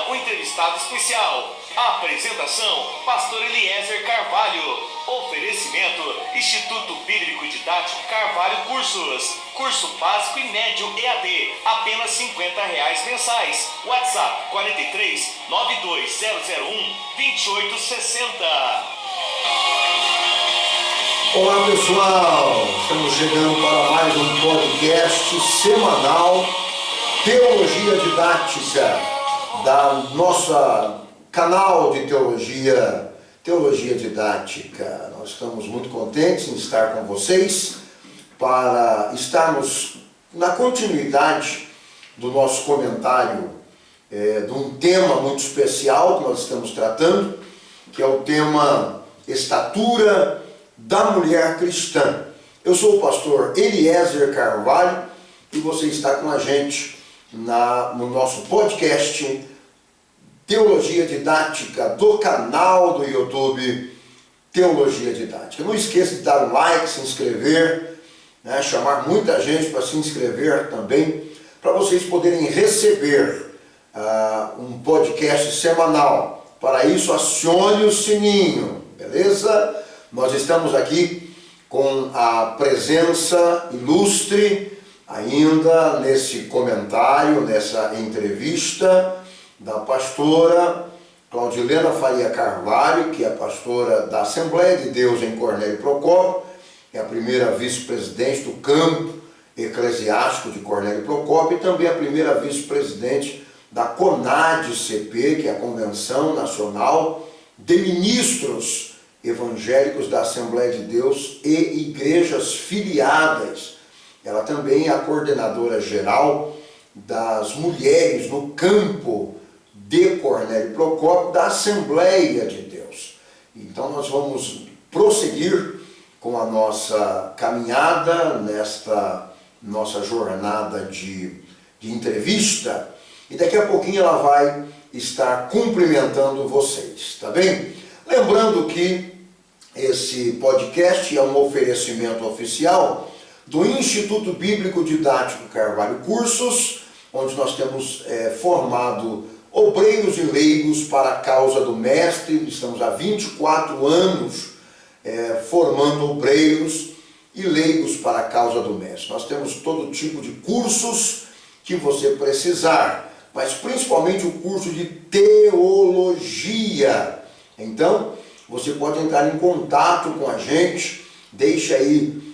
o entrevistado especial. Apresentação, Pastor Eliezer Carvalho. Oferecimento, Instituto Bíblico Didático Carvalho Cursos. Curso básico e médio EAD, apenas R$50 mensais. WhatsApp 43 92001 2860. Olá pessoal, estamos chegando para mais um podcast semanal Teologia Didática da nossa canal de Teologia Didática. Nós estamos muito contentes em estar com vocês para estarmos na continuidade do nosso comentário de um tema muito especial que nós estamos tratando, que é o tema Estatura da Mulher Cristã. Eu sou o pastor Eliezer Carvalho e você está com a gente no nosso podcast Teologia Didática do canal do YouTube Teologia Didática. Não esqueça de dar um like, se inscrever, chamar muita gente para se inscrever também, para vocês poderem receber um podcast semanal. Para isso, acione o sininho, beleza? Nós estamos aqui com a presença ilustre ainda nesse comentário, nessa entrevista da pastora Claudilena Faria Carvalho, que é pastora da Assembleia de Deus em Cornélio Procópio, é a primeira vice-presidente do campo eclesiástico de Cornélio Procópio e também a primeira vice-presidente da CONADE-CP, que é a Convenção Nacional de Ministros Evangélicos da Assembleia de Deus e Igrejas Filiadas. Ela também é a coordenadora geral das mulheres no campo de Cornélio Procópio da Assembleia de Deus. Então nós vamos prosseguir com a nossa caminhada nesta nossa jornada de entrevista e daqui a pouquinho ela vai estar cumprimentando vocês, tá bem? Lembrando que esse podcast é um oferecimento oficial do Instituto Bíblico Didático Carvalho Cursos, onde nós temos formado obreiros e leigos para a causa do Mestre. Estamos há 24 anos formando obreiros e leigos para a causa do Mestre. Nós temos todo tipo de cursos que você precisar, mas principalmente o curso de teologia. Então, você pode entrar em contato com a gente, deixa aí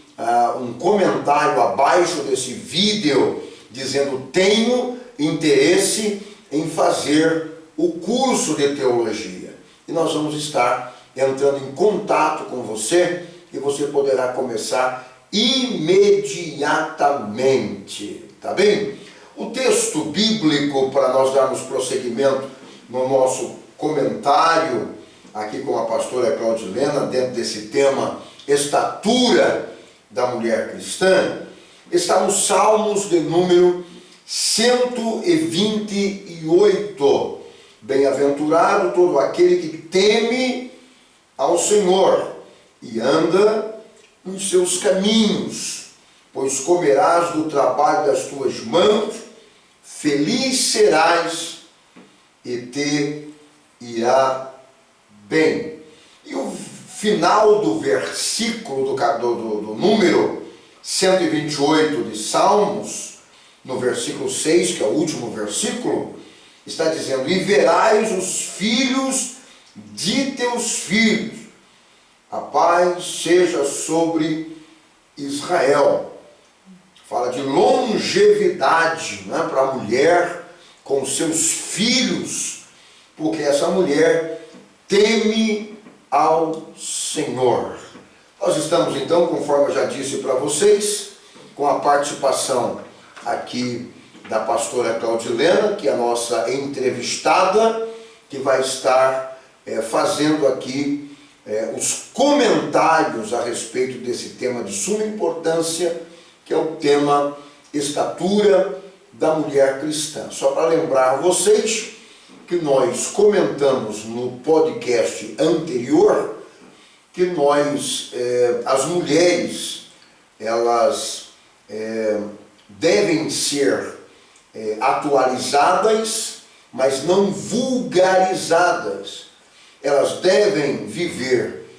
um comentário abaixo desse vídeo dizendo: tenho interesse em fazer o curso de teologia. E nós vamos estar entrando em contato com você e você poderá começar imediatamente, tá bem? O texto bíblico, para nós darmos prosseguimento no nosso comentário aqui com a pastora Claudilena, dentro desse tema Estatura da Mulher Cristã, está nos Salmos de número 128. Bem-aventurado todo aquele que teme ao Senhor e anda nos seus caminhos, pois comerás do trabalho das tuas mãos, feliz serás e te irá bem. E o final do versículo do número 128 de Salmos, no versículo 6, que é o último versículo, está dizendo: e verás os filhos de teus filhos, a paz seja sobre Israel. Fala de longevidade, para a mulher com seus filhos, porque essa mulher teme ao Senhor. Nós estamos então, conforme eu já disse para vocês, com a participação aqui da pastora Claudilena, que é a nossa entrevistada, que vai estar fazendo aqui os comentários a respeito desse tema de suma importância, que é o tema Estatura da Mulher Cristã. Só para lembrar vocês que nós comentamos no podcast anterior que as mulheres, elas devem ser atualizadas mas não vulgarizadas. Elas devem viver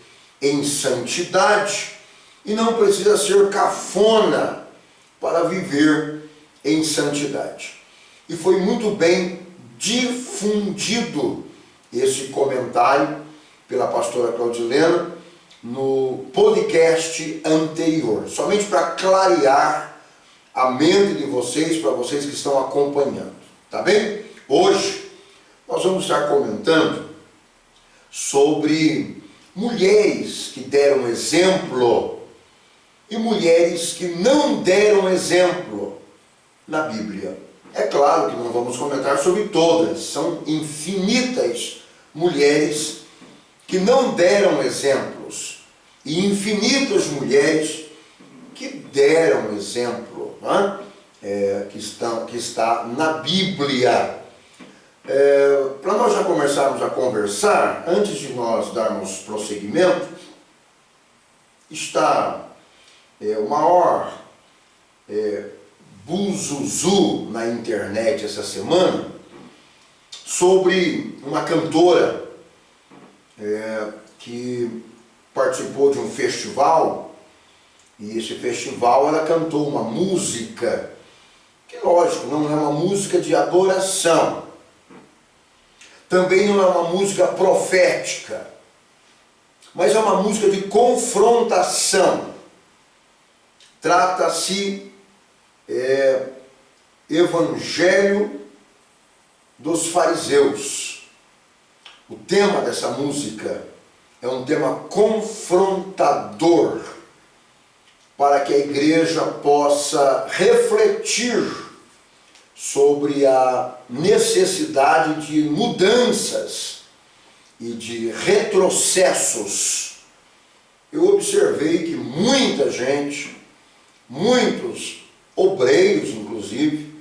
em santidade e não precisa ser cafona para viver em santidade. E foi muito bem difundido esse comentário pela pastora Claudilena no podcast anterior, somente para clarear a mente de vocês, para vocês que estão acompanhando, tá bem? Hoje nós vamos estar comentando sobre mulheres que deram exemplo e mulheres que não deram exemplo na Bíblia. É claro que não vamos comentar sobre todas, são infinitas mulheres que não deram exemplos e infinitas mulheres que deram exemplo, né? Que está na Bíblia. Para nós já começarmos a conversar, antes de nós darmos prosseguimento, está o maior buzuzu na internet essa semana sobre uma cantora que participou de um festival, e esse festival ela cantou uma música que, lógico, não é uma música de adoração, também não é uma música profética, mas é uma música de confrontação. Trata-se Evangelho dos Fariseus. O tema dessa música é um tema confrontador para que a igreja possa refletir sobre a necessidade de mudanças e de retrocessos. Eu observei que muita gente, muitos obreiros inclusive,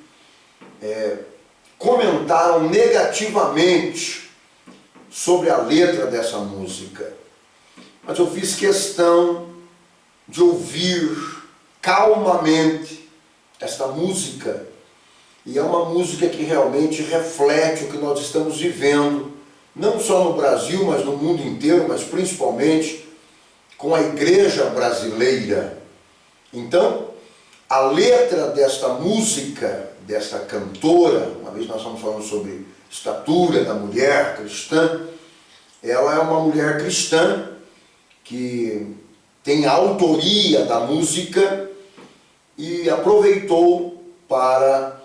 comentaram negativamente sobre a letra dessa música. Mas eu fiz questão de ouvir calmamente esta música, e é uma música que realmente reflete o que nós estamos vivendo, não só no Brasil, mas no mundo inteiro, mas principalmente com a igreja brasileira. Então, a letra desta música, desta cantora, uma vez nós estamos falando sobre estatura da mulher cristã, ela é uma mulher cristã que tem a autoria da música e aproveitou para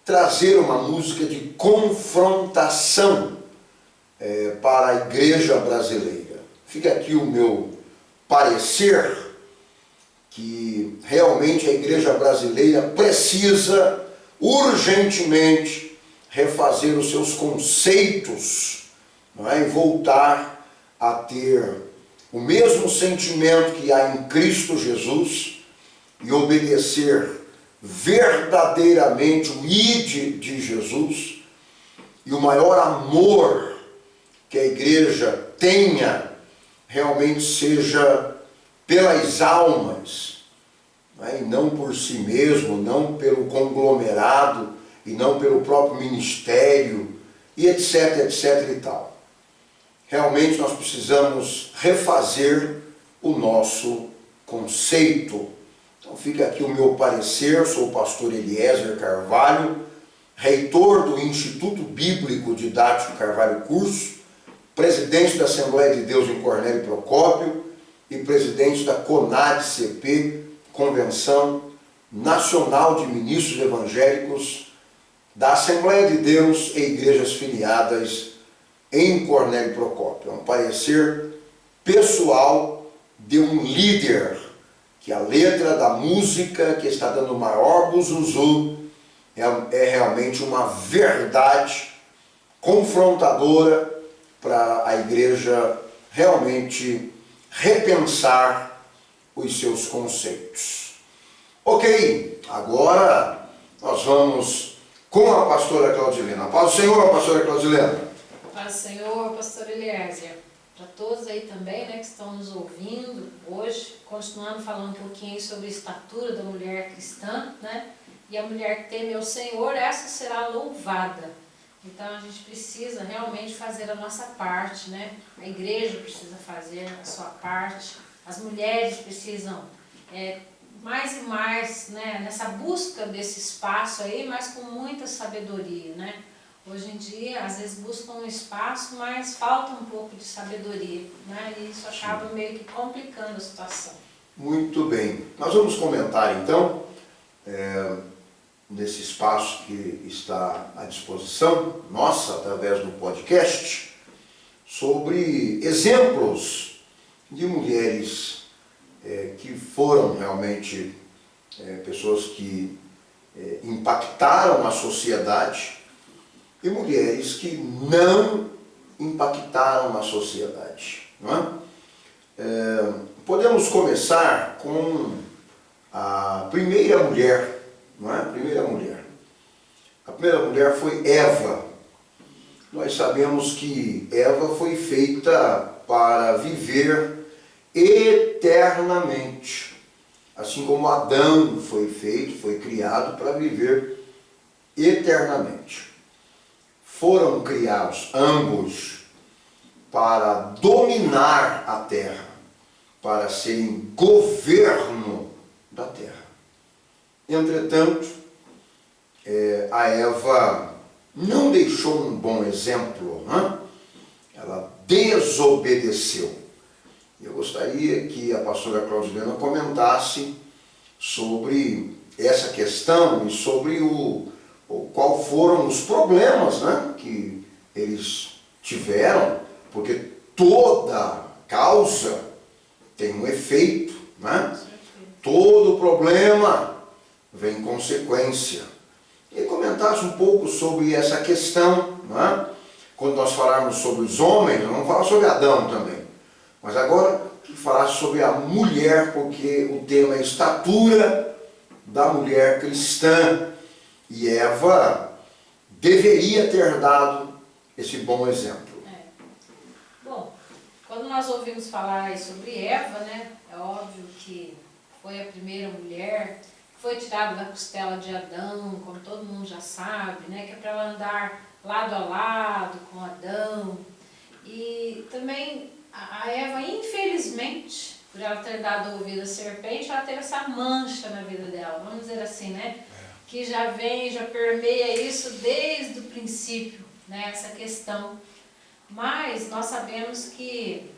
trazer uma música de confrontação para a igreja brasileira. Fica aqui o meu parecer que realmente a igreja brasileira precisa urgentemente refazer os seus conceitos, não é? E voltar a ter o mesmo sentimento que há em Cristo Jesus e obedecer verdadeiramente o ide de Jesus, e o maior amor que a igreja tenha realmente seja pelas almas, né? E não por si mesmo, não pelo conglomerado e não pelo próprio ministério e etc, etc e tal. Realmente nós precisamos refazer o nosso conceito. Então fica aqui o meu parecer. Sou o pastor Eliezer Carvalho, reitor do Instituto Bíblico Didático Carvalho Curso, presidente da Assembleia de Deus em Cornélio Procópio e presidente da CONAD-CP, Convenção Nacional de Ministros Evangélicos da Assembleia de Deus e Igrejas Filiadas em Cornélio Procópio. É um parecer pessoal de um líder, que a letra da música que está dando o maior buzuzu é realmente uma verdade confrontadora para a igreja realmente repensar os seus conceitos. Ok, agora nós vamos com a pastora Claudilena. Paz do Senhor, pastora Claudilena. Paz do Senhor, pastor Eliezer. Para todos aí também, né, que estão nos ouvindo hoje, continuando falando um pouquinho sobre a estatura da mulher cristã, né? E a mulher que teme ao Senhor, essa será louvada. Então a gente precisa realmente fazer a nossa parte, né? A igreja precisa fazer a sua parte, as mulheres precisam mais e mais, né, nessa busca desse espaço aí, mas com muita sabedoria, né? Hoje em dia, às vezes buscam um espaço, mas falta um pouco de sabedoria, né? E isso acaba meio que complicando a situação. Muito bem. Nós vamos comentar então, nesse espaço que está à disposição nossa, através do podcast, sobre exemplos de mulheres que foram realmente pessoas que impactaram a sociedade e mulheres que não impactaram a sociedade. Não é? Podemos começar com a primeira mulher. Não é? A primeira mulher. A primeira mulher foi Eva. Nós sabemos que Eva foi feita para viver eternamente. Assim como Adão foi feito, foi criado para viver eternamente. Foram criados ambos para dominar a terra, para serem governo da terra. Entretanto, a Eva não deixou um bom exemplo, né? Ela desobedeceu. Eu gostaria que a pastora Claudilena comentasse sobre essa questão e sobre qual foram os problemas, né, que eles tiveram, porque toda causa tem um efeito, né? Todo problema vem consequência. E comentasse um pouco sobre essa questão, né? Quando nós falarmos sobre os homens, nós vamos falar sobre Adão também. Mas agora que falasse sobre a mulher, porque o tema é estatura da mulher cristã. E Eva deveria ter dado esse bom exemplo. Bom, quando nós ouvimos falar sobre Eva, né, é óbvio que foi a primeira mulher, foi tirada da costela de Adão, como todo mundo já sabe, né, que é para ela andar lado a lado com Adão. E também a Eva, infelizmente, por ela ter dado ouvido à serpente, ela teve essa mancha na vida dela, vamos dizer assim, né? Que já permeia isso desde o princípio, né, essa questão. Mas nós sabemos que,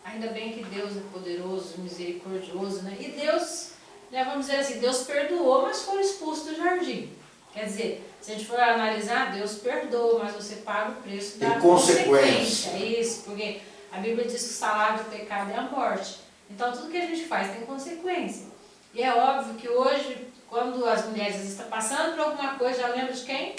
ainda bem que Deus é poderoso, misericordioso, né, e Deus, né, vamos dizer assim, Deus perdoou, mas foi expulso do jardim. Quer dizer, se a gente for analisar, Deus perdoa, mas você paga o preço da consequência. Isso, porque a Bíblia diz que o salário do pecado é a morte. Então tudo que a gente faz tem consequência. E é óbvio que hoje, quando as mulheres estão passando por alguma coisa, já lembra de quem?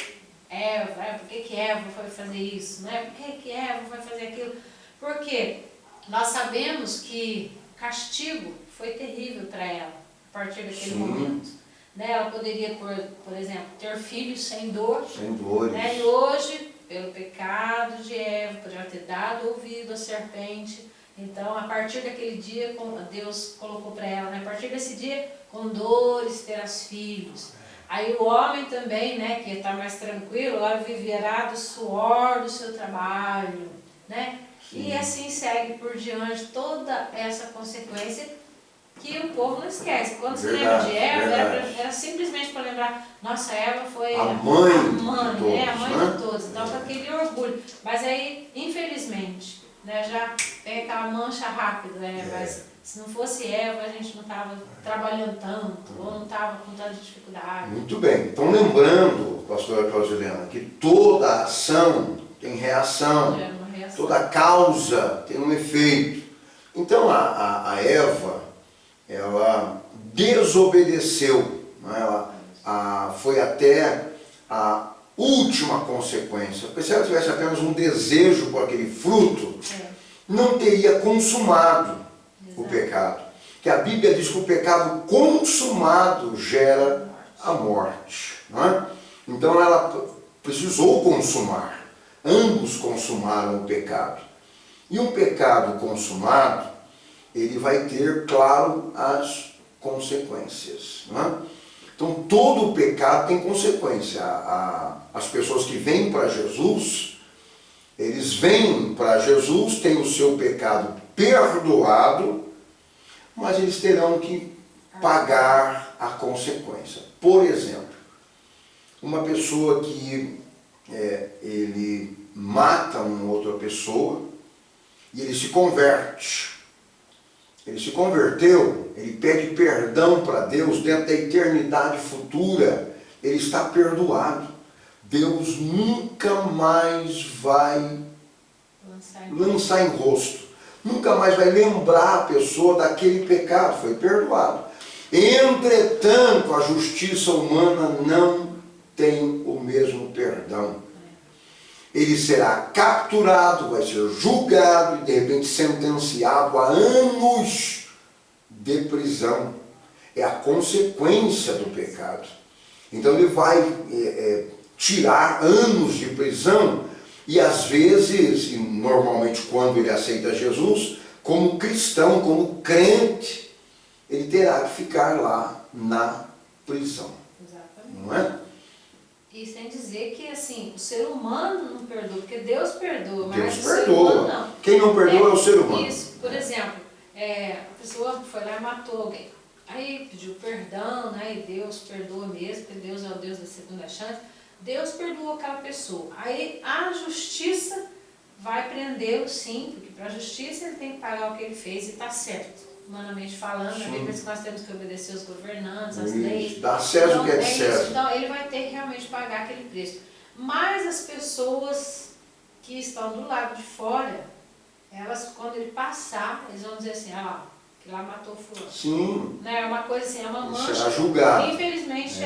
Eva. Por que Eva foi fazer isso? Né? Por que Eva foi fazer aquilo? Porque nós sabemos que o castigo foi terrível para ela, a partir daquele momento. Né? Ela poderia, por exemplo, ter filhos sem dor. Sem dores. Né? E hoje, pelo pecado de Eva, por ela ter dado ouvido à serpente, então, a partir daquele dia, Deus colocou para ela, né? A partir desse dia, com dores terás filhos. Aí o homem também, né, que está mais tranquilo, ela viverá do suor do seu trabalho, né? Sim. E assim segue por diante toda essa consequência que o povo não esquece. Quando se lembra de Eva, era simplesmente para lembrar, nossa, Eva foi a mãe de todos, né? A mãe de todos. Então, com aquele orgulho. Mas aí, infelizmente, né, já tem aquela mancha rápida, né? Mas se não fosse Eva, a gente não estava trabalhando tanto, ou não estava com tanta dificuldade. Muito bem. Então, lembrando, pastora Claudilena, que toda ação tem reação, toda causa tem um efeito. Então, a Eva, ela desobedeceu, né? Ela foi até a última consequência. Porque se ela tivesse apenas um desejo por aquele fruto, não teria consumado o pecado. Que a Bíblia diz que o pecado consumado gera a morte. Não é? Então ela precisou consumar. Ambos consumaram o pecado. E um pecado consumado, ele vai ter, claro, as consequências. Não é? Então todo pecado tem consequência. As pessoas que vêm para Jesus, eles vêm para Jesus, têm o seu pecado perdoado, mas eles terão que pagar a consequência. Por exemplo, uma pessoa que ele mata uma outra pessoa e ele se converte. Ele se converteu, ele pede perdão para Deus dentro da eternidade futura, ele está perdoado. Deus nunca mais vai lançar em rosto, nunca mais vai lembrar a pessoa daquele pecado, foi perdoado. Entretanto, a justiça humana não tem o mesmo perdão. Ele será capturado, vai ser julgado e de repente sentenciado a anos de prisão. É a consequência do pecado. Então ele vai tirar anos de prisão e às vezes, e normalmente quando ele aceita Jesus, como cristão, como crente, ele terá que ficar lá na prisão. Exatamente. Não é? E sem dizer que assim, o ser humano não perdoa, porque Deus perdoa, mas Deus o ser perdoa. humano não. Quem não perdoa é o ser humano. Isso, por exemplo, a pessoa foi lá e matou alguém. Aí pediu perdão, né? E Deus perdoa mesmo, porque Deus é o Deus da segunda chance. Deus perdoou aquela pessoa. Aí a justiça vai prendê-lo, sim, porque para a justiça ele tem que pagar o que ele fez e está certo. Humanamente falando, a Bíblia diz que nós temos que obedecer aos governantes, às leis. Dá a César o que é de isso. César. Então ele vai ter que realmente pagar aquele preço. Mas as pessoas que estão do lado de fora, elas, quando ele passar, eles vão dizer assim, que lá matou fulano. Sim. Né? É uma coisa assim, é uma mancha. Será julgado. Infelizmente,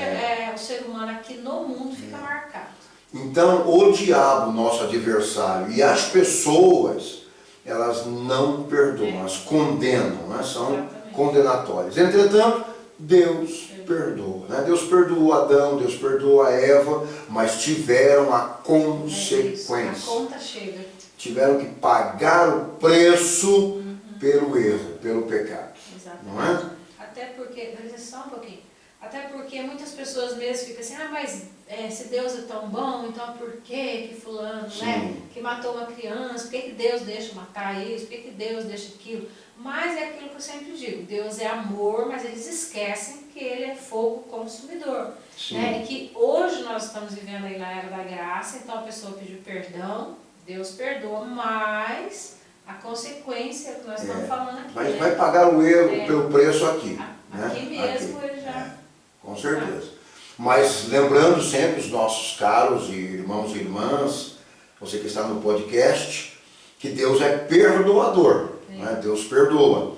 o ser humano aqui no mundo fica marcado. Então, o diabo, nosso adversário, e as pessoas, elas não perdoam, elas condenam, né? São Exatamente. condenatórias. Entretanto, Deus perdoa. Né? Deus perdoou Adão, Deus perdoou a Eva, mas tiveram a consequência. A conta chega. Tiveram que pagar o preço pelo erro, pelo pecado. Exatamente. Não é? Até porque, só um pouquinho, até porque muitas pessoas mesmo ficam assim, mas se Deus é tão bom, então por que fulano, né, que matou uma criança, por que Deus deixa matar isso, por que Deus deixa aquilo? Mas é aquilo que eu sempre digo, Deus é amor, mas eles esquecem que Ele é fogo consumidor. Né? E que hoje nós estamos vivendo aí na era da graça, então a pessoa pediu perdão, Deus perdoa, mas a consequência que nós estamos falando aqui. Mas vai pagar o erro pelo preço aqui. Aqui mesmo ele já... Com certeza. Mas lembrando sempre os nossos caros e irmãos e irmãs, você que está no podcast, que Deus é perdoador. Né? Deus perdoa.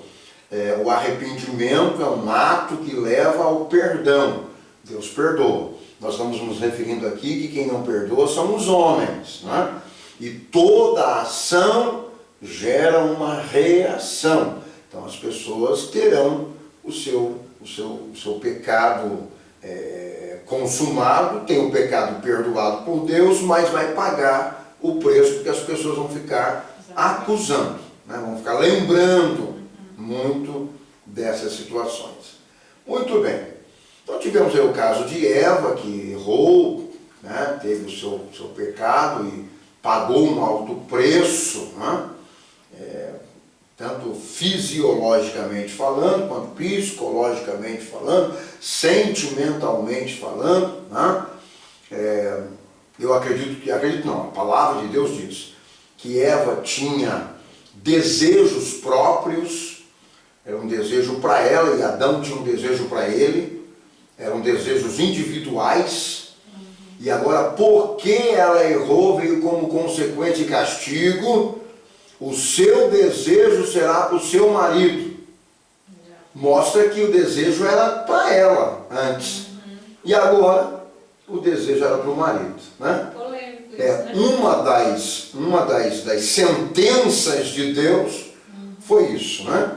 O arrependimento é um ato que leva ao perdão. Deus perdoa. Nós estamos nos referindo aqui que quem não perdoa são os homens. Né? E toda ação gera uma reação. Então as pessoas terão o seu pecado consumado, tem o pecado perdoado por Deus, mas vai pagar o preço, porque as pessoas vão ficar acusando, né? Vão ficar lembrando muito dessas situações. Muito bem. Então tivemos aí o caso de Eva, que errou, né? Teve o seu pecado e pagou um alto preço, né? Tanto fisiologicamente falando, quanto psicologicamente falando, sentimentalmente falando, né? Eu acredito não, a palavra de Deus diz que Eva tinha desejos próprios, era um desejo para ela, e Adão tinha um desejo para ele, eram desejos individuais, e agora porque ela errou, veio como consequência e castigo, o seu desejo será para o seu marido. Mostra que o desejo era para ela antes. E agora o desejo era para o marido. Né? Polêmico isso, né? Uma das sentenças de Deus foi isso. Né?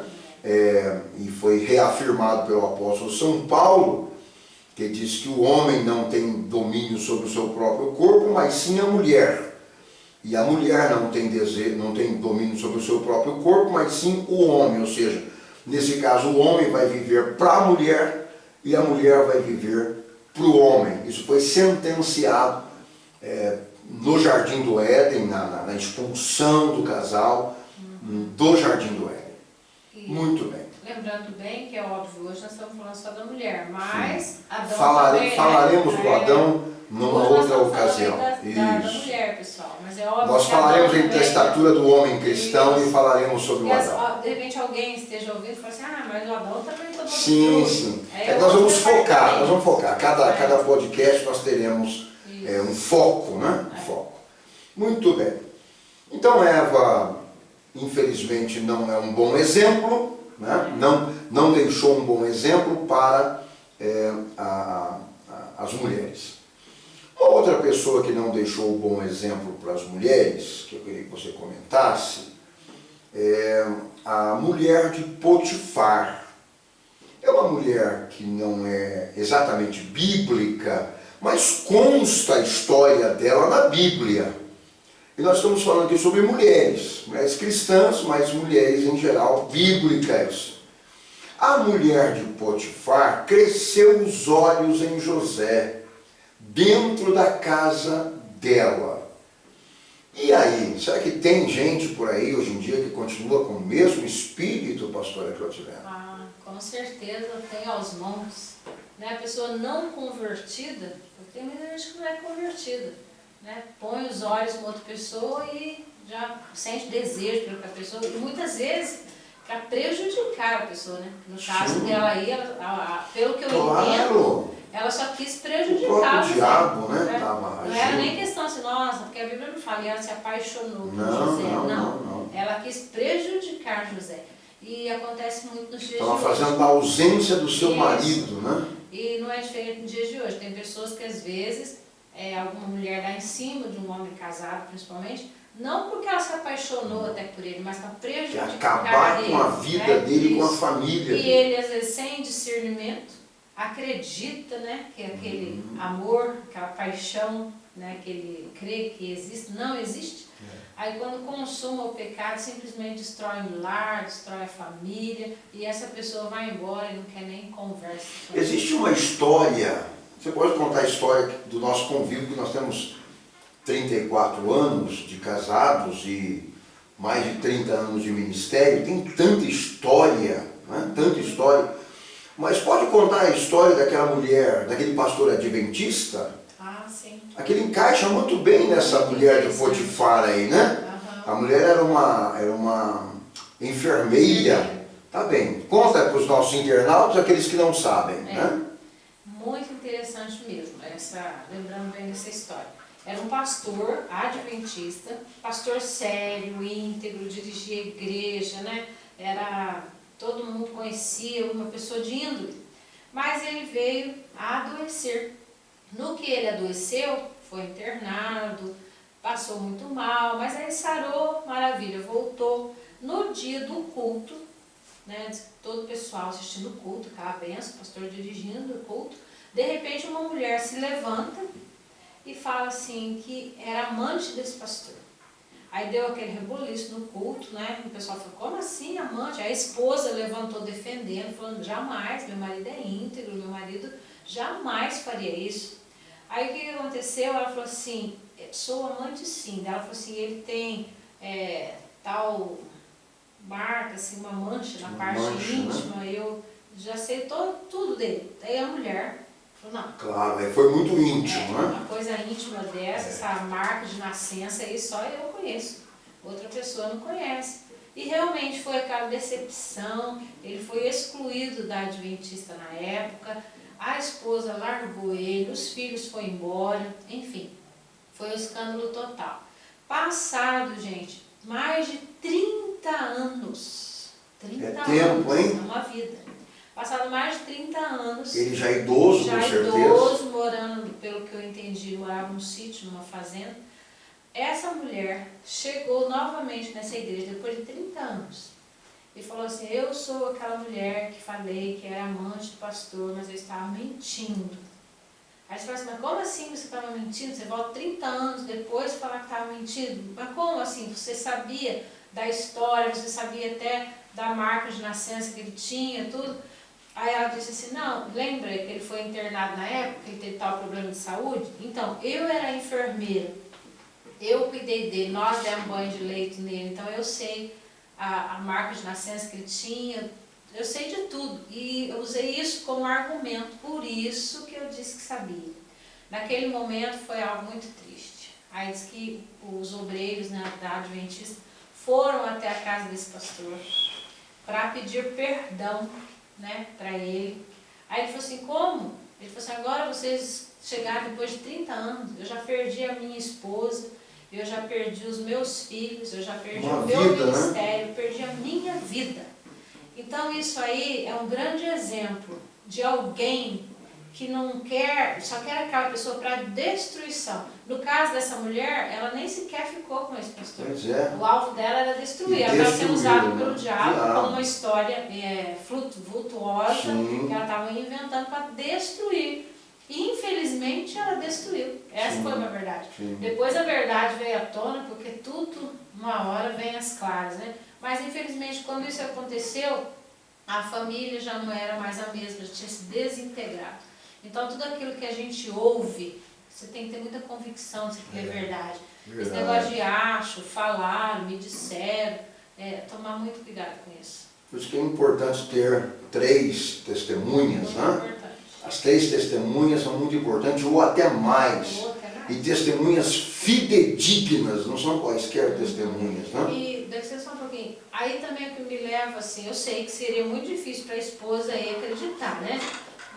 E foi reafirmado pelo apóstolo São Paulo, que diz que o homem não tem domínio sobre o seu próprio corpo, mas sim a mulher. E a mulher não tem domínio sobre o seu próprio corpo, mas sim o homem. Ou seja, nesse caso o homem vai viver para a mulher e a mulher vai viver para o homem. Isso foi sentenciado no Jardim do Éden, na expulsão do casal do Jardim do Éden. E Muito bem. lembrando bem que é óbvio, hoje nós estamos falando só da mulher, mas Adão falaremos também, do Adão numa hoje nós outra estamos falando ocasião. da mulher, pessoal. Mas é óbvio Nós que falaremos Adão da também- estatura do homem cristão Isso. e falaremos sobre o Adão. De repente alguém esteja ouvindo e fala assim, mas o Adão também tomou Sim, fruto. sim. É Nós vamos outra focar, parte. Cada podcast nós teremos Isso. um foco, né? Foco. Muito bem. Então Eva, infelizmente, não é um bom exemplo, né? Não deixou um bom exemplo para as mulheres. Uma outra pessoa que não deixou um bom exemplo para as mulheres, que eu queria que você comentasse, é a mulher de Potifar. É uma mulher que não é exatamente bíblica, mas consta a história dela na Bíblia. E nós estamos falando aqui sobre mulheres cristãs, mas mulheres em geral bíblicas. A mulher de Potifar cresceu os olhos em José, dentro da casa dela. E aí, será que tem gente por aí hoje em dia que continua com o mesmo espírito, pastora Clotilena? Com certeza tem aos montes. Né? A pessoa não convertida, porque tem muita gente que não é convertida, né? Põe os olhos em outra pessoa e já sente desejo pela pessoa, e muitas vezes para prejudicar a pessoa, né? No caso dela aí, pelo que eu entendo, ela só quis prejudicar o próprio José, diabo, né? né? Tava Não era nem questão assim, nossa, porque a Bíblia não fala, e ela se apaixonou por José. Não. Ela quis prejudicar José. E acontece muito nos dias de hoje. Estava fazendo a ausência do seu marido, né? E não é diferente nos dias de hoje. Tem pessoas que às vezes, alguma mulher dá em cima de um homem casado, principalmente, não porque ela se apaixonou até por ele, mas para prejudicar acabar ele, com a vida dele, com a família e dele. ele, às vezes, sem discernimento, acredita, né, que aquele amor, aquela paixão, né, que ele crê que existe, não existe. Aí quando consuma o pecado, simplesmente destrói o lar, destrói a família, e essa pessoa vai embora e não quer nem conversa. Existe uma história, você pode contar a história do nosso convívio, que nós temos 34 anos de casados e mais de 30 anos de ministério, tem tanta história, né? Tanta história. Mas pode contar a história daquela mulher, daquele pastor adventista? Sim. Aquele encaixa muito bem nessa mulher de Potifar aí, né? A mulher era uma enfermeira. Tá bem. Conta para os nossos internautas, aqueles que não sabem, né? Muito interessante mesmo, lembrando bem dessa história. Era um pastor adventista, pastor sério, íntegro, dirigia a igreja, né? Todo mundo conhecia, uma pessoa de índole. Mas ele veio a adoecer. No que ele adoeceu, foi internado, passou muito mal, mas aí sarou, maravilha, voltou. No dia do culto, né, todo o pessoal assistindo o culto, aquela benção, o pastor dirigindo o culto, de repente uma mulher se levanta e fala assim que era amante desse pastor. Aí deu aquele rebuliço no culto, né? O pessoal falou, como assim amante? Aí a esposa levantou defendendo, falando, jamais, meu marido é íntegro, meu marido jamais faria isso. Aí o que aconteceu? Ela falou assim, sou amante sim. Ela falou assim, ele tem tal marca, assim, uma mancha na parte íntima, né? Eu já sei tudo dele. Daí a mulher falou, não. Claro, foi muito íntimo, né? Uma coisa íntima dessa, essa marca de nascença aí, só eu conheço. Outra pessoa não conhece. E realmente foi aquela decepção, ele foi excluído da Adventista na época, a esposa largou ele, os filhos foram embora, enfim, foi um escândalo total. Passado, gente, mais de 30 anos. 30 anos, tempo, hein? É uma vida. Passado mais de 30 anos. Ele já idoso, com certeza. Já idoso, morando, pelo que eu entendi, morava num sítio, numa fazenda. Essa mulher chegou novamente nessa igreja depois de 30 anos. E falou assim, eu sou aquela mulher que falei que era amante do pastor, mas eu estava mentindo. Aí você fala assim, mas como assim você estava mentindo? Você volta 30 anos depois e falar que estava mentindo? Mas como assim? Você sabia da história, você sabia até da marca de nascença que ele tinha, tudo. Aí ela disse assim, não, lembra que ele foi internado na época, que ele teve tal problema de saúde? Então, eu era enfermeira, eu cuidei dele, nós demos banho de leite nele, então eu sei a marca de nascença que ele tinha, eu sei de tudo. E eu usei isso como argumento, por isso que eu disse que sabia. Naquele momento foi algo muito triste. Aí diz que os obreiros, né, da Adventista foram até a casa desse pastor para pedir perdão, né, para ele. Aí ele falou assim, como? Ele falou assim, agora vocês chegaram depois de 30 anos, eu já perdi a minha esposa, eu já perdi os meus filhos, eu já perdi o meu ministério, perdi a minha vida. Então isso aí é um grande exemplo de alguém que não quer, só quer aquela pessoa para destruição. No caso dessa mulher, ela nem sequer ficou com esse pastor. Pois é. O alvo dela era destruir. Ela estava sendo usada pelo diabo como uma história vultuosa que ela estava inventando para destruir. E infelizmente ela destruiu. Essa foi uma verdade. Depois a verdade veio à tona, porque tudo, uma hora, vem às claras, né? Mas infelizmente quando isso aconteceu, a família já não era mais a mesma, já tinha se desintegrado. Então tudo aquilo que a gente ouve, você tem que ter muita convicção de que é verdade. Esse negócio de acho, falar, me disseram, tomar muito cuidado com isso. Por isso que é importante ter 3 testemunhas, Muito né? importante. As 3 testemunhas são muito importantes, ou até mais. E testemunhas fidedignas, não são quaisquer testemunhas, né? E deve ser só um pouquinho. Aí também o que me leva, assim, eu sei que seria muito difícil para a esposa aí acreditar, né?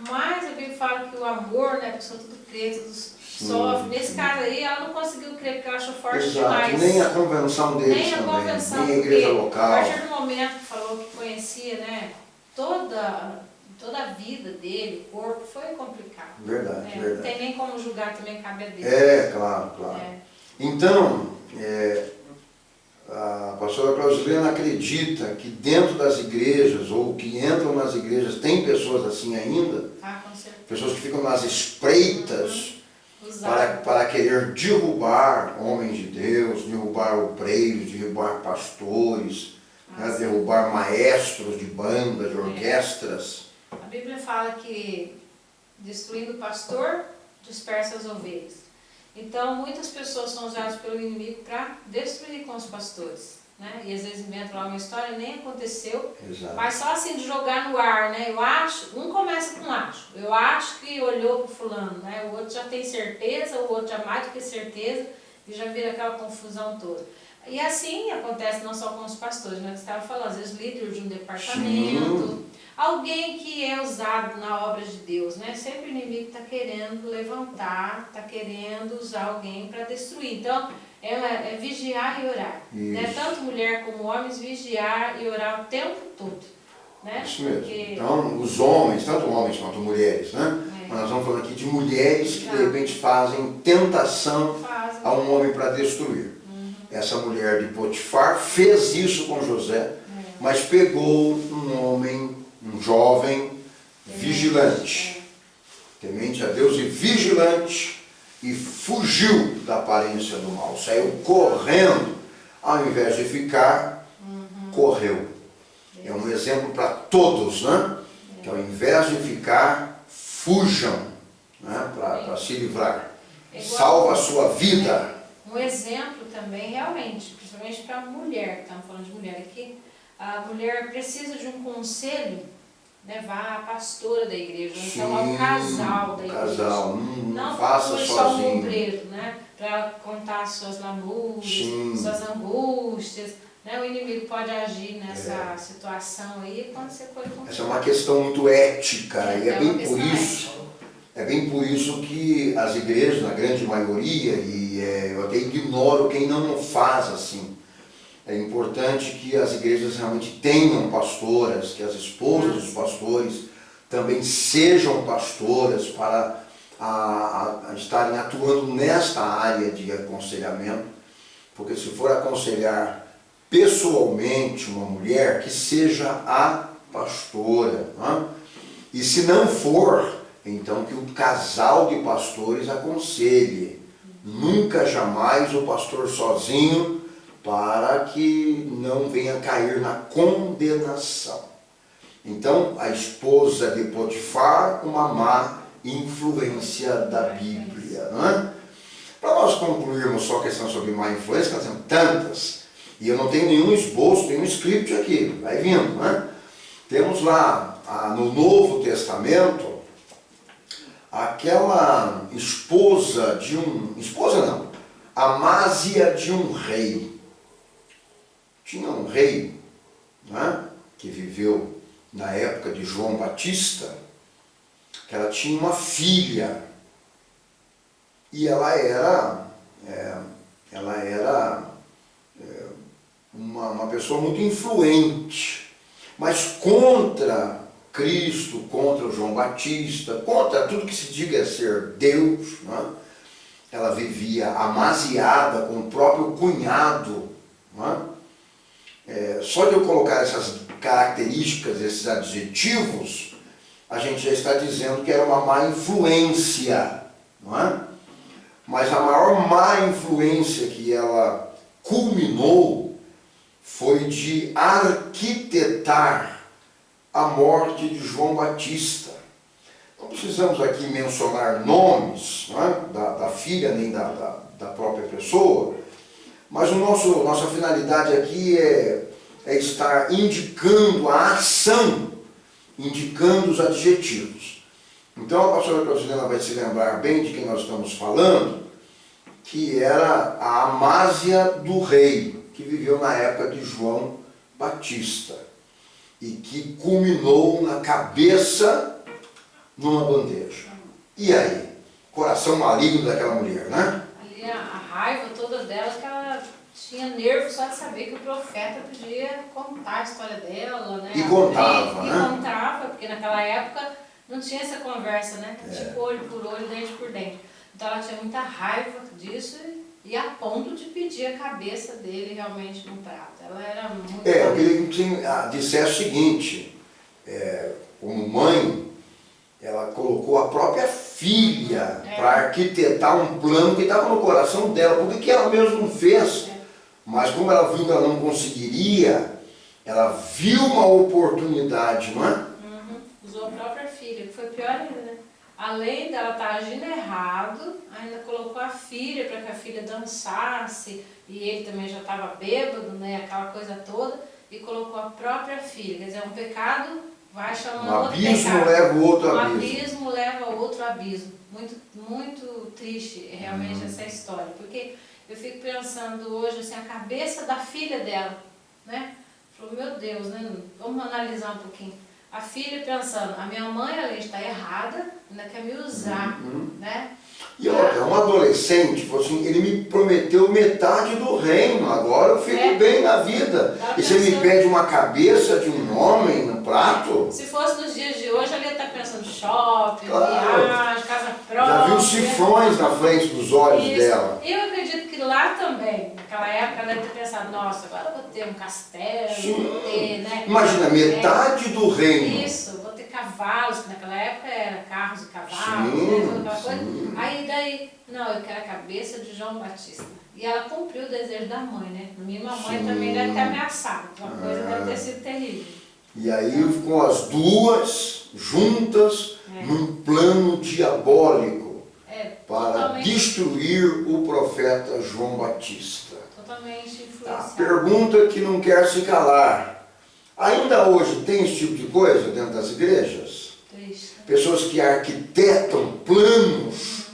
Mas a Bíblia fala que o amor, né, a pessoa tudo crê, tudo sofre. Nesse caso aí, ela não conseguiu crer porque ela achou forte demais. Nem a convenção deles nem também, a convenção, nem a igreja porque local. A partir do momento que falou que conhecia, né, toda a vida dele, o corpo, foi complicado. Verdade, verdade. Não tem nem como julgar também, cabe a Deus. Claro. Então, a pastora Clausilena acredita que dentro das igrejas, ou que entram nas igrejas, tem pessoas assim ainda, com certeza. pessoas que ficam nas espreitas para querer derrubar homens de Deus, derrubar obreiros, derrubar pastores, né, derrubar maestros de banda, de orquestras. A Bíblia fala que destruindo o pastor, dispersa as ovelhas. Então, muitas pessoas são usadas pelo inimigo para destruir com os pastores, né? E às vezes inventam lá uma história, nem aconteceu. Exato. Mas só assim de jogar no ar, né? Eu acho, um começa com acho. Eu acho que olhou para o fulano, né? O outro já tem certeza, o outro já mais do que certeza, e já vira aquela confusão toda. E assim acontece não só com os pastores, mas você estava falando, às vezes líder de um departamento, alguém que é usado na obra de Deus, né? Sempre o inimigo está querendo levantar, está querendo usar alguém para destruir. Então, é vigiar e orar. Né? Tanto mulher como homens, vigiar e orar o tempo todo. Né? Isso mesmo. Então, os homens, tanto homens quanto mulheres, né? Mas nós estamos falando aqui de mulheres que de repente fazem tentação a um homem para destruir. Essa mulher de Potifar fez isso com José, mas pegou um homem, um jovem, vigilante, temente a Deus e vigilante, e fugiu da aparência do mal, saiu correndo, ao invés de ficar, correu. É um exemplo para todos, né? Que ao invés de ficar, fujam, né? Para se livrar. Salva a sua vida. Um exemplo também, realmente, principalmente para a mulher, estamos falando de mulher aqui, a mulher precisa de um conselho, né, vá à pastora da igreja, então ao casal da igreja. Não faça sozinho. Só um obreiro, né, para contar suas lamúrias, suas angústias. Né, o inimigo pode agir nessa situação aí quando você for com. Essa é uma questão muito ética, e é bem por isso. É bem por isso que as igrejas, na grande maioria, e eu até ignoro quem não faz assim, é importante que as igrejas realmente tenham pastoras, que as esposas dos pastores também sejam pastoras para estarem atuando nesta área de aconselhamento, porque se for aconselhar pessoalmente uma mulher, que seja a pastora, né? E se não for, então que o casal de pastores aconselhe, nunca jamais o pastor sozinho, para que não venha cair na condenação. Então, a esposa de Potifar, uma má influência da Bíblia, não é? Para nós concluirmos só a questão sobre má influência, nós temos tantas, e eu não tenho nenhum esboço, nenhum script aqui, vai vindo, né? Temos lá, no Novo Testamento, aquela Amásia de um rei. Tinha um rei, né, que viveu na época de João Batista, que ela tinha uma filha, e ela era uma pessoa muito influente, mas contra Cristo, contra o João Batista, contra tudo que se diga ser Deus, né? Ela vivia amaziada com o próprio cunhado, né? Só de eu colocar essas características, esses adjetivos, a gente já está dizendo que era uma má influência, não é? Mas a maior má influência que ela culminou foi de arquitetar a morte de João Batista. Não precisamos aqui mencionar nomes, não é? da filha nem da própria pessoa, mas nossa finalidade aqui é estar indicando a ação, indicando os adjetivos. Então a pastora Claudilena vai se lembrar bem de quem nós estamos falando, que era a Amásia do rei, que viveu na época de João Batista, e que culminou na cabeça numa bandeja. E aí? Coração maligno daquela mulher, né? Ali a raiva toda dela, que ela tinha nervo só de saber que o profeta podia contar a história dela, né? E contava, né? E contava, porque naquela época não tinha essa conversa, né? Tipo olho por olho, dente por dente. Então ela tinha muita raiva disso e a ponto de pedir a cabeça dele realmente no prato. Ela era muito... Eu queria que dissesse o seguinte, como mãe, ela colocou a própria filha para arquitetar um plano que estava no coração dela, porque que ela mesma não fez. Mas como ela viu que ela não conseguiria, ela viu uma oportunidade, não é? Usou a própria filha, que foi pior ainda, né? Além dela estar agindo errado, ainda colocou a filha para que a filha dançasse, e ele também já estava bêbado, né? Aquela coisa toda, e colocou a própria filha. Quer dizer, um pecado vai chamando outro pecado. Um abismo leva o outro abismo. Um abismo leva outro abismo. Muito, muito triste realmente essa história, porque eu fico pensando hoje assim, a cabeça da filha dela, né? Falou, meu Deus, né? Vamos analisar um pouquinho. A filha pensando, a minha mãe, além de estar errada, ainda quer me usar, né? E olha, um adolescente, falou assim, ele me prometeu metade do reino, agora eu fico bem na vida. E você me pede uma cabeça de um homem no prato? Se fosse nos dias de hoje, ela ia estar pensando shopping, viagem, casa própria. Já viu cifrões na frente dos olhos dela. Eu acredito que lá também, naquela época, ela deve ter pensado, nossa, agora eu vou ter um castelo, vou ter, né? Imagina, metade do reino. Isso, vou ter cavalos, que naquela época era carros e cavalos, né, toda aquela coisa. Aí daí, não, eu quero a cabeça de João Batista. E ela cumpriu o desejo da mãe, né? No mínimo a mãe também deve ter ameaçado, uma coisa deve ter sido terrível. E aí ficam as duas juntas num plano diabólico para destruir o profeta João Batista. Totalmente influenciado. Pergunta que não quer se calar. Ainda hoje tem esse tipo de coisa dentro das igrejas? Triste. Pessoas que arquitetam planos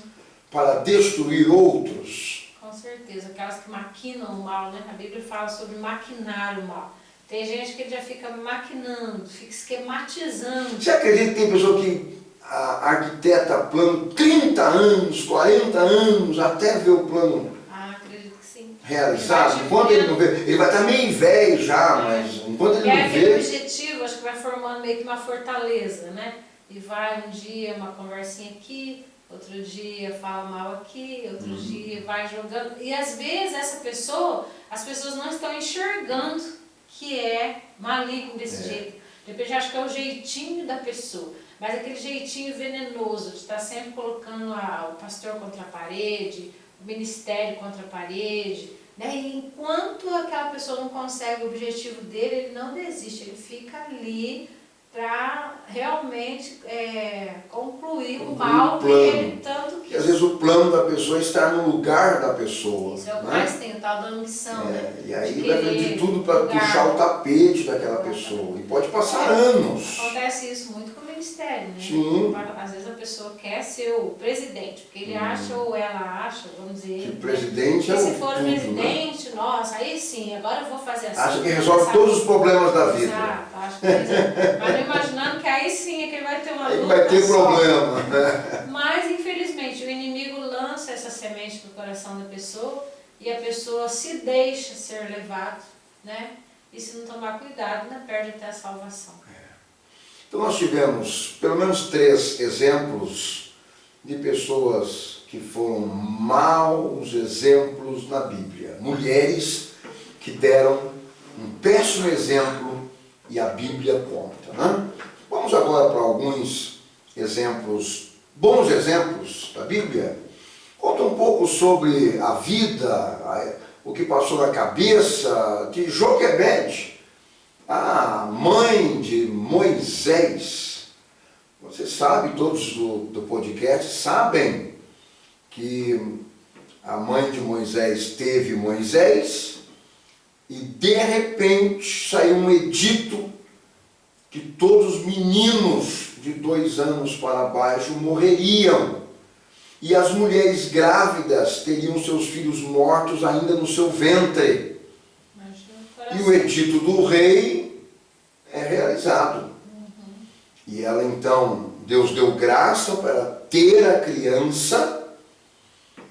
para destruir outros. Com certeza, aquelas que maquinam o mal, né? A Bíblia fala sobre maquinar o mal. Tem gente que já fica maquinando, fica esquematizando. Você acredita que tem pessoa que arquiteta plano 30 anos, 40 anos, até ver o plano acredito que sim. realizado? Enquanto ele não vê, ele vai estar meio velho já, mas enquanto ele não vê... O objetivo, acho que vai formando meio que uma fortaleza, né? E vai um dia uma conversinha aqui, outro dia fala mal aqui, outro dia vai jogando. E às vezes essa pessoa, as pessoas não estão enxergando que é maligno desse jeito. De repente acho que é o jeitinho da pessoa, mas aquele jeitinho venenoso de estar sempre colocando o pastor contra a parede, o ministério contra a parede, né? E enquanto aquela pessoa não consegue o objetivo dele, ele não desiste, ele fica ali para realmente concluir o Concluir mal o que plano. ele tanto Porque às vezes o plano da pessoa está no lugar da pessoa. Isso é o que né? mais tem, o tal da ambição, né? E aí De vai fazer de querer tudo para lugar. puxar o tapete daquela pessoa. E pode passar anos. Acontece isso muito com o ministério, né? Sim. Às vezes a pessoa quer ser o presidente, porque ele acha ou ela acha, vamos dizer, Que né? presidente é que o se for tudo, presidente, nossa, aí sim, agora eu vou fazer assim. Acha que resolve todos os problemas da vida. Exato, acho que é. Mas não imaginando que aí sim é que ele vai ter uma Aí luta vai ter só. problema. Mas, infelizmente, o inimigo lança essa semente no coração da pessoa e a pessoa se deixa ser levado, né? E se não tomar cuidado, né, perde até a salvação. Então nós tivemos pelo menos 3 exemplos de pessoas que foram maus exemplos na Bíblia. Mulheres que deram um péssimo exemplo e a Bíblia conta. Né? Vamos agora para alguns exemplos, bons exemplos da Bíblia. Conta um pouco sobre a vida, o que passou na cabeça de Joquebede, a mãe de Moisés. Você sabe, todos do podcast sabem que a mãe de Moisés teve Moisés e de repente saiu um edito que todos os meninos de 2 anos para baixo morreriam e as mulheres grávidas teriam seus filhos mortos ainda no seu ventre. E o edito do rei é realizado. E ela então, Deus deu graça para ter a criança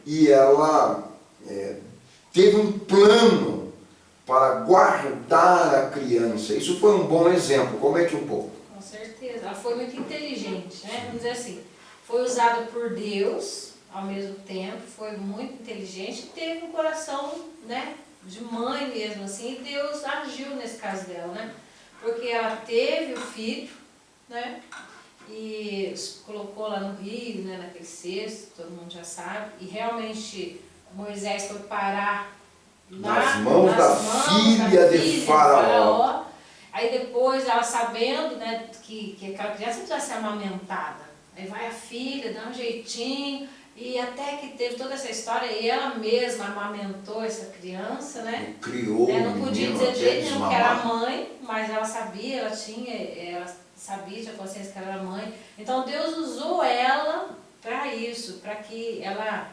e ela teve um plano para guardar a criança. Isso foi um bom exemplo. Comente um pouco. Com certeza. Ela foi muito inteligente, né? Vamos dizer assim, foi usada por Deus ao mesmo tempo, foi muito inteligente, teve um coração, né, de mãe mesmo, assim, e Deus agiu nesse caso dela, né? Porque ela teve o filho, né? E colocou lá no rio, né, naquele cesto, todo mundo já sabe, e realmente Moisés foi parar lá, nas mãos da filha de Faraó. Aí depois ela sabendo, né, que aquela criança precisa ser amamentada, aí vai a filha, dá um jeitinho, e até que teve toda essa história, e ela mesma amamentou essa criança, né? Criou. Não podia dizer de jeito nenhum que era mãe, mas ela sabia, ela sabia, tinha consciência que ela era mãe. Então Deus usou ela para isso, para que ela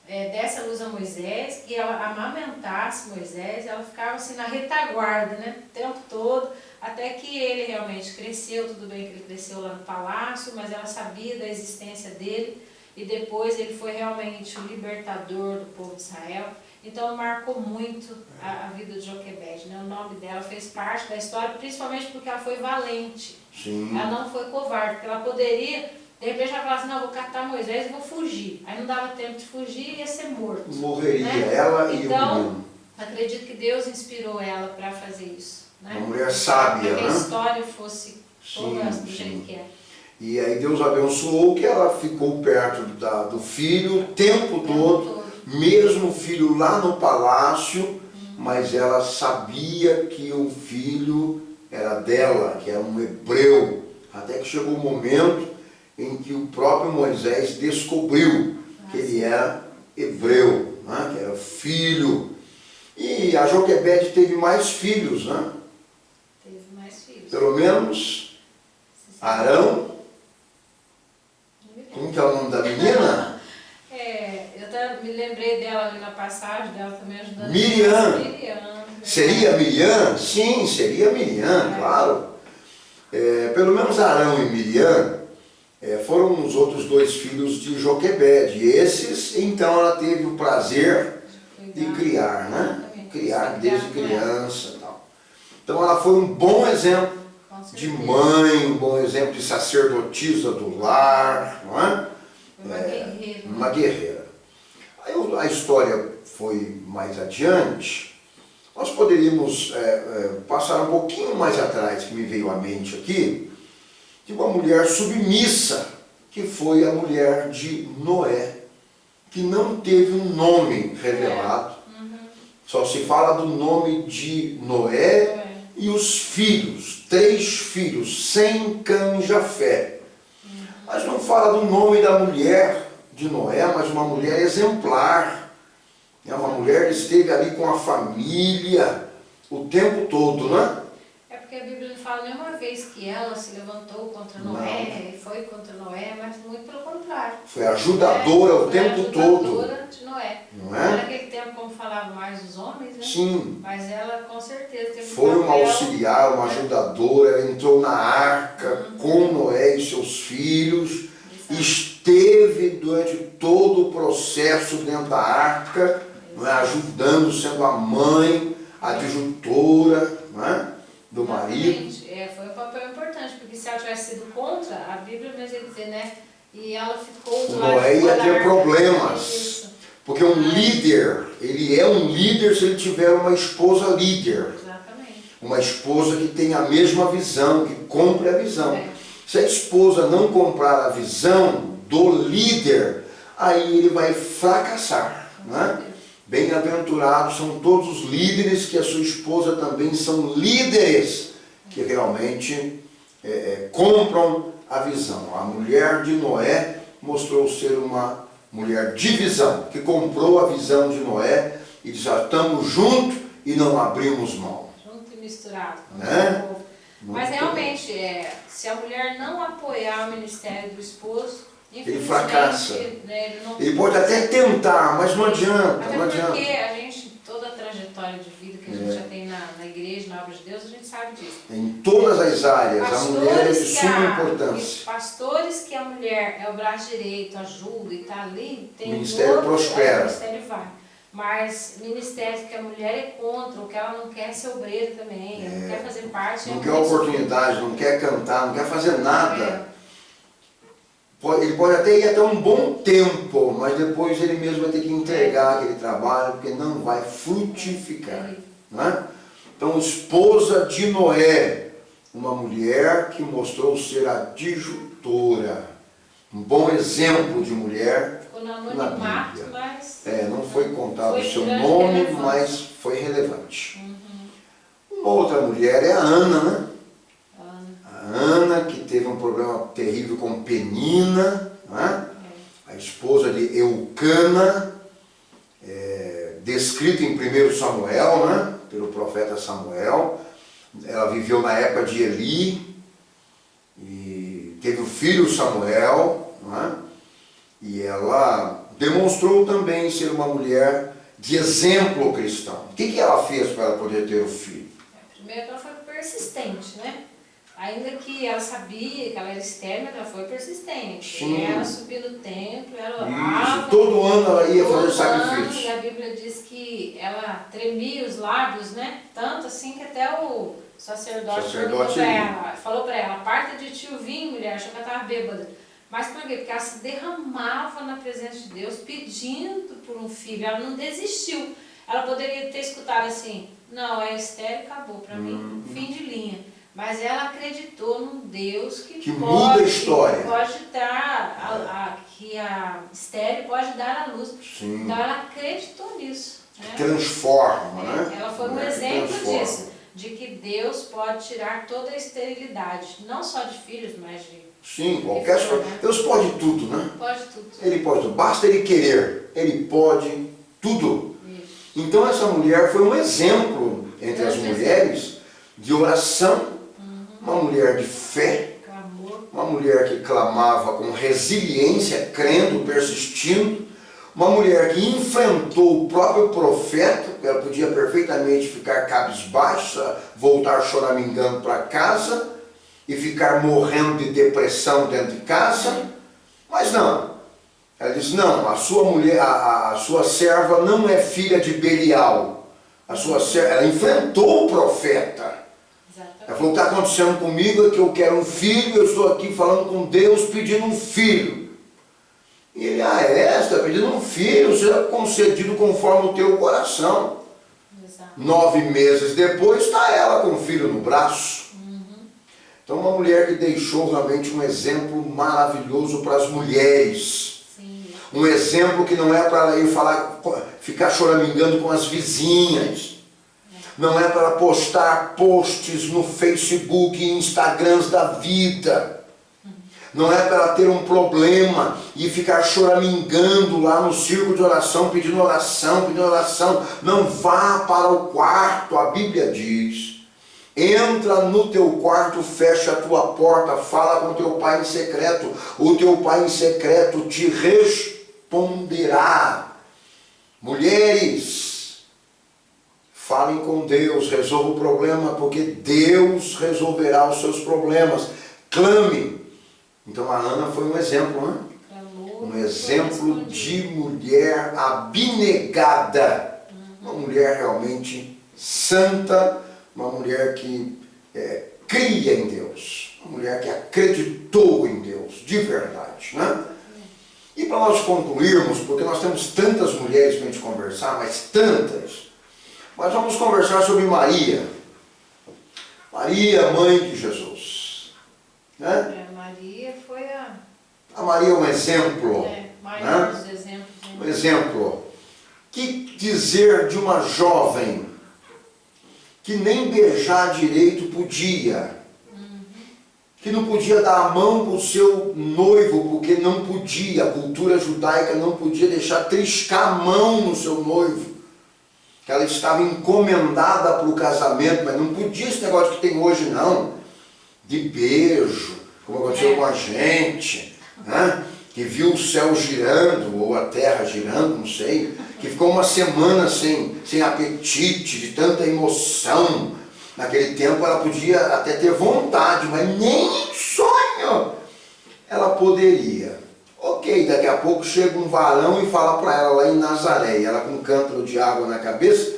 desse a luz a Moisés, que ela amamentasse Moisés, ela ficava assim na retaguarda, né? O tempo todo, até que ele realmente cresceu. Tudo bem que ele cresceu lá no palácio, mas ela sabia da existência dele. E depois ele foi realmente o libertador do povo de Israel. Então marcou muito a vida de Joquebede, né? O nome dela fez parte da história, principalmente porque ela foi valente. Sim. Ela não foi covarde, porque ela poderia, de repente ela falava assim, não, vou catar Moisés e vou fugir. Aí não dava tempo de fugir e ia ser morto. Morreria, né? ela e o então, menino. Acredito que Deus inspirou ela para fazer isso. Né? Uma mulher sábia, para que né? a história fosse toda do sim. jeito que é. E aí Deus abençoou que ela ficou perto do filho o tempo todo, mesmo o filho lá no palácio, mas ela sabia que o filho era dela, que era um hebreu. Até que chegou o momento em que o próprio Moisés descobriu que ele era hebreu, né? Que era filho. E a Joquebede teve mais filhos, né? Teve mais filhos. Pelo menos Arão. Como que é o nome da menina? Eu até me lembrei dela ali na passagem, dela também ajudando. Miriam. Seria Miriam? Sim, seria Miriam, claro. Pelo menos Arão e Miriam foram os outros 2 filhos de Joquebede. Esses, então, ela teve o prazer de criar, né? Criar desde criança e tal. Então, ela foi um bom exemplo de mãe, um bom exemplo de sacerdotisa do lar, não é? Uma guerreira. Aí a história foi mais adiante. Nós poderíamos passar um pouquinho mais atrás, que me veio à mente aqui, de uma mulher submissa, que foi a mulher de Noé, que não teve um nome revelado. Só se fala do nome de Noé e os filhos, 3 filhos, Sem, Cã e Jafé. Mas não fala do nome da mulher de Noé, mas uma mulher exemplar. É uma mulher que esteve ali com a família o tempo todo, né? É porque a Bíblia não fala nenhuma vez que ela se levantou contra Noé, e foi contra Noé, mas muito pelo contrário. Foi ajudadora o tempo todo. Ajudadora de Noé. Não é? Naquele tempo, como falavam mais os homens, né? Sim. Mas ela com certeza teve Foi um uma papel, auxiliar, uma ajudadora, ela entrou na arca com Noé e seus filhos, esteve durante todo o processo dentro da arca, não é? Ajudando, sendo a mãe, a adjutora, não é? Do marido. Exatamente. Foi um papel importante, porque se ela tivesse sido contra, a Bíblia mesmo ia dizer, né? E ela ficou do lado Noé de ia fora ter da arca. problemas. Isso. Porque um líder, ele é um líder se ele tiver uma esposa líder. Exatamente. Uma esposa que tem a mesma visão, que compre a visão. É. Se a esposa não comprar a visão do líder, aí ele vai fracassar. Né? Bem-aventurados são todos os líderes que a sua esposa também são líderes, que realmente compram a visão. A mulher de Noé mostrou ser uma mulher de visão, que comprou a visão de Noé e disse, estamos juntos e não abrimos mão. Junto e misturado. Né? Mas realmente, se a mulher não apoiar o ministério do esposo, Ele fracassa. Né, Ele pode até tentar, mas não adianta, até não porque adianta. a gente, toda a trajetória de vida que a gente já tem na igreja, na obra de Deus, a gente sabe disso. Em todas as áreas, a mulher é de suma importância. Pastores que a mulher é o braço direito, ajuda e está ali, tem O ministério prospera. O ministério vai. Mas ministério que a mulher é contra, ou que ela não quer ser obreira também, não quer fazer parte. Não quer oportunidade, não quer cantar, não quer fazer nada. Ele pode até ir até um bom tempo, mas depois ele mesmo vai ter que entregar aquele trabalho, porque não vai frutificar. Né? Então, esposa de Noé, uma mulher que mostrou ser adjutora, um bom exemplo de mulher. Ficou no na anonimato, Bíblia. mas... Não foi contado o seu grande nome, relevância. mas foi relevante. Uma outra mulher é a Ana, né? A Ana, que teve um problema terrível com Penina, né? A esposa de Eucana, descrita em 1 Samuel, né? Pelo profeta Samuel. Ela viveu na época de Eli e teve o filho Samuel, né? E ela demonstrou também ser uma mulher de exemplo cristão. O que ela fez para ela poder ter o filho? Primeiro ela foi persistente, né? Ainda que ela sabia que ela era estéril, ela foi persistente. Sim. Ela subia no templo, ela orava. Isso, todo ano ela ia fazer todo ano, sacrifício. E a Bíblia diz que ela tremia os lábios, né? Tanto assim que até o sacerdote falou para ela, aparta de ti o vinho, mulher, achou que ela estava bêbada. Mas por quê? Porque ela se derramava na presença de Deus, pedindo por um filho. Ela não desistiu. Ela poderia ter escutado assim, não, é estéril, acabou para mim, fim de linha. Mas ela acreditou num Deus que muda a história. Pode dar, que a estéril pode dar a luz. Sim. Então ela acreditou nisso. Né? Transforma, né? Ela foi um Mulher que exemplo transforma. disso, de que Deus pode tirar toda a esterilidade, não só de filhos, mas de... Sim, qualquer coisa. Deus pode tudo, né? Pode tudo. Ele pode tudo. Basta ele querer. Ele pode tudo. Isso. Então essa mulher foi um exemplo entre as mulheres de oração, uma mulher de fé, Clamor. uma mulher que clamava com resiliência, crendo, persistindo, uma mulher que enfrentou o próprio profeta, ela podia perfeitamente ficar cabisbaixa, voltar choramingando para casa e ficar morrendo de depressão dentro de casa, mas não. Ela disse, não, a sua mulher, a sua serva não é filha de Belial. Ela enfrentou o profeta. Ela falou, o que está acontecendo comigo é que eu quero um filho, eu estou aqui falando com Deus pedindo um filho. E ele, você está pedindo um filho, será concedido conforme o teu coração. Exato. 9 meses depois está ela com o filho no braço. Então uma mulher que deixou realmente um exemplo maravilhoso para as mulheres. Sim. Um exemplo que não é para ela ir ficar choramingando com as vizinhas. não é para postar posts no Facebook e Instagrams da vida. Não é para ter um problema e ficar choramingando lá no círculo de oração, pedindo oração, pedindo oração. Não vá para o quarto, a Bíblia diz. Entra no teu quarto, fecha a tua porta, fala com teu pai em secreto. O teu pai em secreto te responderá. Mulheres, falem com Deus, resolva o problema, porque Deus resolverá os seus problemas. Clame. Então a Ana foi um exemplo, né? Um exemplo de mulher abnegada. Uma mulher realmente santa, uma mulher que cria em Deus. Uma mulher que acreditou em Deus, de verdade, né? E para nós concluirmos, porque nós temos tantas mulheres para a gente conversar, mas tantas, mas vamos conversar sobre Maria. Maria, mãe de Jesus. Né? Maria foi a Maria é um exemplo. maior dos exemplos. Um exemplo. Que dizer de uma jovem que nem beijar direito podia? Que não podia dar a mão para o seu noivo, porque não podia, a cultura judaica não podia deixar triscar a mão no seu noivo. Que ela estava encomendada para o casamento, mas não podia esse negócio que tem hoje não, de beijo, como aconteceu com a gente, né? Que viu o céu girando, ou a terra girando, não sei, que ficou uma semana sem apetite, de tanta emoção. Naquele tempo ela podia até ter vontade, mas nem em sonho ela poderia. Ok, daqui a pouco chega um varão e fala para ela lá em Nazaré, ela com um cântaro de água na cabeça,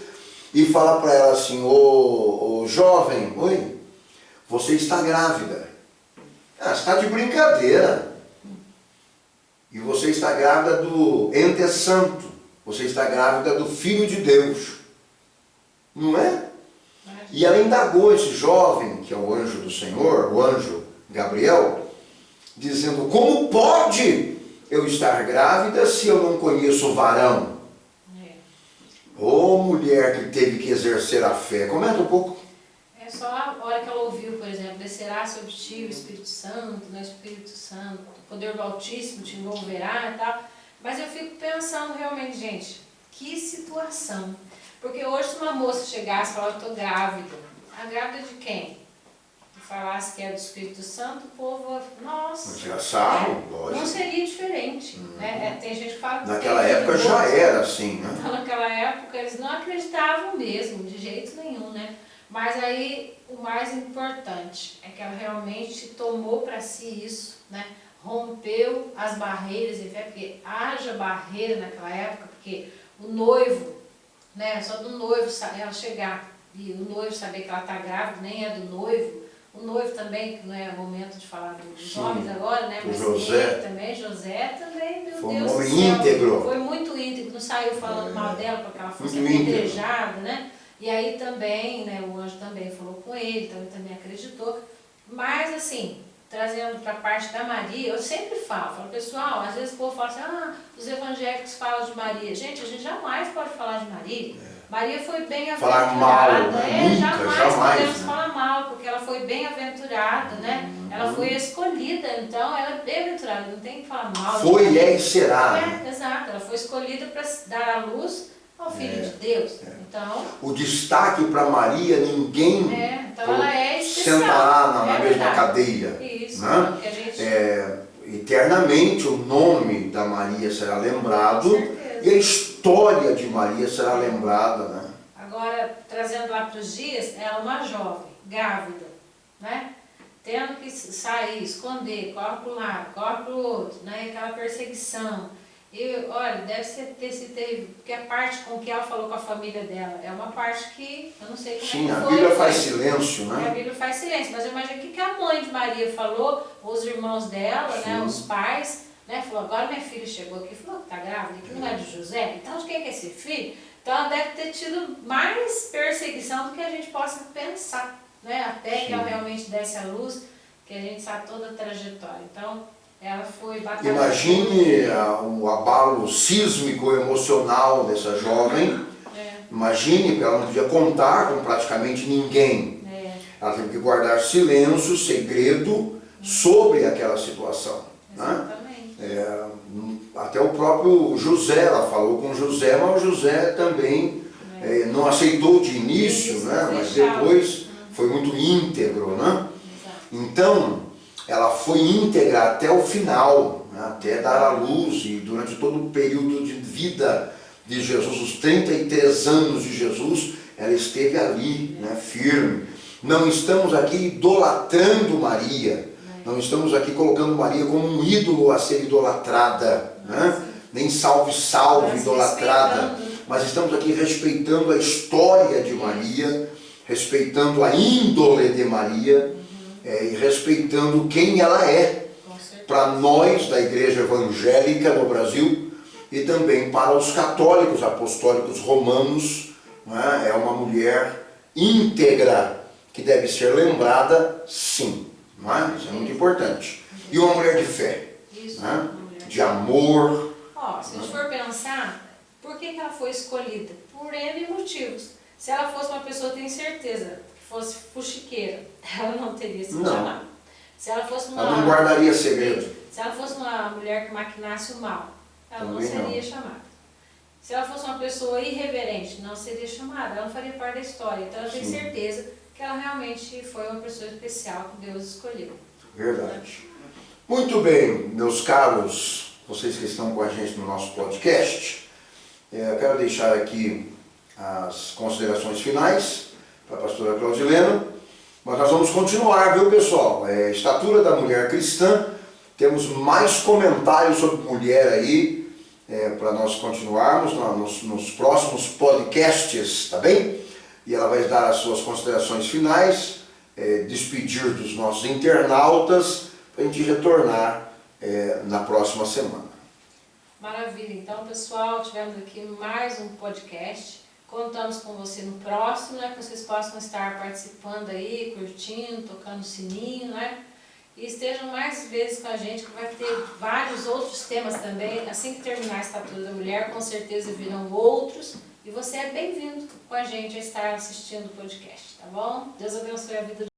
e fala para ela assim, ô jovem, oi, você está grávida. Ah, você está de brincadeira. E você está grávida do ente santo, você está grávida do Filho de Deus. Não é? E ela indagou esse jovem, que é o anjo do Senhor, o anjo Gabriel, dizendo, como pode eu estar grávida se eu não conheço o varão? Ô mulher que teve que exercer a fé. Comenta um pouco. É só a hora que ela ouviu, por exemplo, descerá sobre ti o Espírito Santo, né? Espírito Santo, o poder do Altíssimo te envolverá e tal. Mas eu fico pensando realmente, gente, que situação. Porque hoje se uma moça chegasse e falasse, eu estou grávida. A grávida de quem? E falasse que é do Espírito Santo, o povo, nossa. Tirar sarro, lógico. Não seria diferente. Né? Tem gente que fala que naquela época já era assim, né? Então, naquela época eles não acreditavam mesmo, de jeito nenhum, né? Mas aí o mais importante é que ela realmente tomou para si isso, né? Rompeu as barreiras de fé, porque haja barreira naquela época, porque o noivo, né? Só do noivo ela chegar e o noivo saber que ela está grávida, nem é do noivo. O noivo também, que não é momento de falar dos homens agora, né? Mas José também, meu foi Deus um do homem céu, íntegro. Foi muito íntegro, não saiu falando mal dela porque ela fosse apedrejada, né? E aí também, né, o anjo também falou com ele, então ele também acreditou. Mas assim, trazendo para a parte da Maria, eu sempre falo, pessoal, às vezes o povo fala assim, os evangélicos falam de Maria. Gente, a gente jamais pode falar de Maria. Maria foi bem-aventurada. Falar mal, né? Jamais podemos né? falar mal, porque ela foi bem-aventurada, né? Ela foi escolhida, então ela é bem-aventurada, não tem que falar mal. Foi, é e será. Exato, ela foi escolhida para dar a luz ao Filho de Deus. Então, o destaque para Maria, ninguém então ela é especial, sentará na mesma cadeira. Isso, né? que a gente... eternamente o nome da Maria será lembrado e a história de Maria será lembrada. Né? Agora, trazendo lá para os dias, ela é uma jovem, grávida, né? Tendo que sair, esconder, corre para um lado, corre para o outro, né? Aquela perseguição. E, olha, deve ser terrível, porque a parte com que ela falou com a família dela é uma parte que eu não sei como Sim, é que a foi. Bíblia faz silêncio, né? A Bíblia faz silêncio, mas eu imagino que a mãe de Maria falou, os irmãos dela, né, os pais, né, falou, agora minha filha chegou aqui e falou que está grávida, que não é de José, então de quem é esse filho? Então ela deve ter tido mais perseguição do que a gente possa pensar, né, até que ela realmente desse a luz, que a gente sabe toda a trajetória. Então, ela foi batalhando. Imagine o abalo sísmico emocional dessa jovem, Imagine, ela não podia contar com praticamente ninguém. Ela teve que guardar silêncio, segredo sobre aquela situação. Exatamente. Né? Até o próprio José, ela falou com José, mas o José também não aceitou de início, né? Mas depois foi muito íntegro. Né? Então, ela foi íntegra até o final, né? Até dar à luz, e durante todo o período de vida de Jesus, os 33 anos de Jesus, ela esteve ali, né? Firme. Não estamos aqui idolatrando Maria, não estamos aqui colocando Maria como um ídolo a ser idolatrada, né? Nem salve, idolatrada, mas estamos aqui respeitando a história de Maria, respeitando a índole de Maria, e respeitando quem ela é para nós da Igreja Evangélica no Brasil e também para os católicos apostólicos romanos. Né? É uma mulher íntegra que deve ser lembrada, sim. Não é? Isso é muito importante. E uma mulher de fé, né? De amor. Se a gente for pensar, por que ela foi escolhida? Por N motivos. Se ela fosse uma pessoa, tenho certeza, que fosse fuxiqueira, ela não teria sido chamada. Se ela fosse uma... Ela não guardaria segredo. Se ela fosse uma mulher que maquinasse o mal, ela não seria chamada. Se ela fosse uma pessoa irreverente, não seria chamada, ela não faria parte da história. Então ela tem certeza que ela realmente foi uma pessoa especial que Deus escolheu. Verdade. Muito bem, meus caros, vocês que estão com a gente no nosso podcast, eu quero deixar aqui as considerações finais para a pastora Claudilena, mas nós vamos continuar, viu, pessoal? Estatura da mulher cristã, temos mais comentários sobre mulher aí, para nós continuarmos nos próximos podcasts, tá bem? E ela vai dar as suas considerações finais, despedir dos nossos internautas, para a gente retornar na próxima semana. Maravilha, então pessoal, tivemos aqui mais um podcast, contamos com você no próximo, né, que vocês possam estar participando aí, curtindo, tocando o sininho, né, e estejam mais vezes com a gente, que vai ter vários outros temas também. Assim que terminar a Estatura da Mulher, com certeza virão outros, e você é bem-vindo com a gente a estar assistindo o podcast, tá bom? Deus abençoe a vida de